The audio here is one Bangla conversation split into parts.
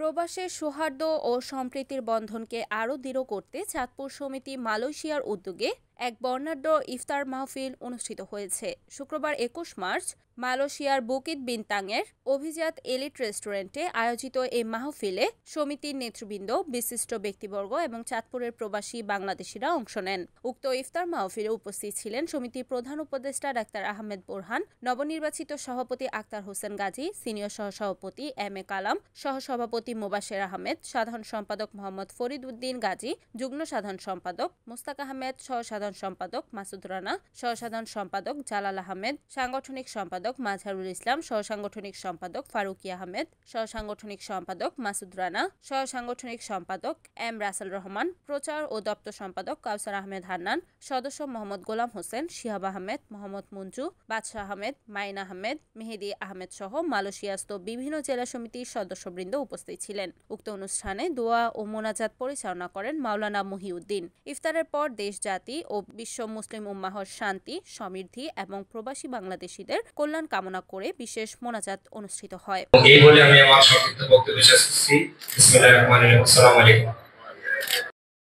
প্রবাসের সৌহার্দ্য ও সম্প্রীতির বন্ধনকে আরও দৃঢ় করতে চাঁদপুর সমিতি মালয়েশিয়ার উদ্যোগে এক বর্ণাঢ্য ইফতার মাহফিল অনুষ্ঠিত হয়েছে। শুক্রবার ২১ মার্চ মালয়েশিয়ার বুকিত বিনতাংয়ের অভিজাত এলিট রেস্টুরেন্টে আয়োজিত এই মাহফিলে সমিতির নেতৃবৃন্দ, বিশিষ্ট ব্যক্তিবর্গ এবং চাঁদপুরের প্রবাসী বাংলাদেশিরা অংশ নেন। উক্ত ইফতার মাহফিলে উপস্থিত ছিলেন সমিতির প্রধান উপদেষ্টা ডাক্তার আহমেদ বোরহান, নবনির্বাচিত সভাপতি আক্তার হোসেন গাজী, সিনিয়র সহসভাপতি এম.এ কালাম, সহসভাপতি মোবাশের আহমেদ, সাধারণ সম্পাদক মোহাম্মদ ফরিদ উদ্দিন গাজী, যুগ্ম সাধারণ সম্পাদক মোস্তাক আহমেদ, সহসাধারণ সম্পাদক মাসুদ রানা, সহসাধারণ সম্পাদক জালাল আহমেদ, সাংগঠনিক সম্পাদক মাজহারুল ইসলাম, সহসাংগঠনিক সম্পাদক ফারুকি আহমেদ, সহসাংগঠনিক সম্পাদক মাসুদ রানা, সহসাংগঠনিক সম্পাদক এম রাসেল রহমান, প্রচার ও দপ্তর সম্পাদক কাউসার আহমেদ হান্নান, সদস্য মোহাম্মদ গোলাম হোসেন, শিহাব আহমেদ, মোহাম্মদ মঞ্জু, বাদশাহ আহমেদ, মাইন আহমেদ, মেহেদি আহমেদ সহ মালয়েশিয়াস্থ বিভিন্ন জেলা সমিতির সদস্যবৃন্দ উপস্থিত ছিলেন। উক্ত অনুষ্ঠানে দোয়া ও মোনাজাত পরিচালনা করেন মাওলানা মহিউদ্দিন। ইফতারের পর দেশ, জাতি ও বিশ্ব মুসলিম উম্মাহর শান্তি, সমৃদ্ধি এবং প্রবাসী বাংলাদেশিদের কল্যাণ কামনা করে বিশেষ মোনাজাত অনুষ্ঠিত হয়। এই বলে আমি আমার সংক্ষিপ্ত বক্তব্য শেষ করছি। বিসমিল্লাহির রহমানির রহিম। আসসালামু আলাইকুম।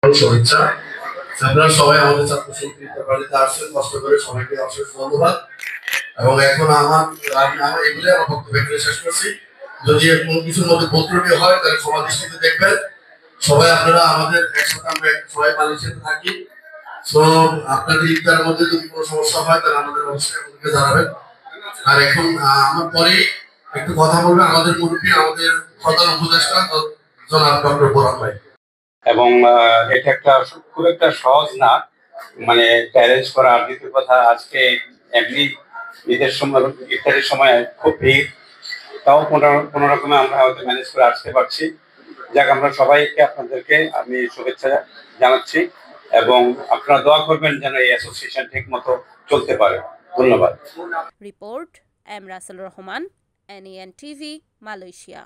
শুভেচ্ছা। আপনারা সবাই আমাদের ছাত্র সমিতির ইফতারিতে আসছেন, কষ্ট করে সবাইকে অশেষ ধন্যবাদ। এবং এখন আমার এগুলো আমার বক্তব্য শেষ করছি। যদি কোনো কিছুর মধ্যে বক্তব্য হয় তাহলে সবার দৃষ্টিতে দেখবেন। সবাই আপনারা আমাদের একসাথে আমরা সবাই মালয়েশিয়াতে থাকি। তো আপনাদের ইফতারের মধ্যে যদি কোনো সমস্যা হয় তাহলে আমাদের অবশ্যই আমাদেরকে জানাবেন। আর এখন আমার পরে একটু কথা বলবেন আমাদের মুরব্বী, আমাদের প্রধান উপদেষ্টা জনাব ডক্টর বোরহান ভাই। এবং এটা একটা খুব একটা সহজ না, মানে অ্যারেঞ্জ করা। আর দ্বিতীয় কথা, আজকে এমনি ঈদের সময়, ইফতারের সময় খুব ভিড়, তাও কোনো রকমে আমরা হয়তো ম্যানেজ করে আসতে পারছি। যাক, আমরা সবাইকে আপনাদেরকে আমি শুভেচ্ছা জানাচ্ছি এবং আপনারা দোয়া করবেন যেন এই অ্যাসোসিয়েশন ঠিক মতো চলতে পারে। ধন্যবাদ। Report M Rasel Rahman, NEN TV, Malaysia.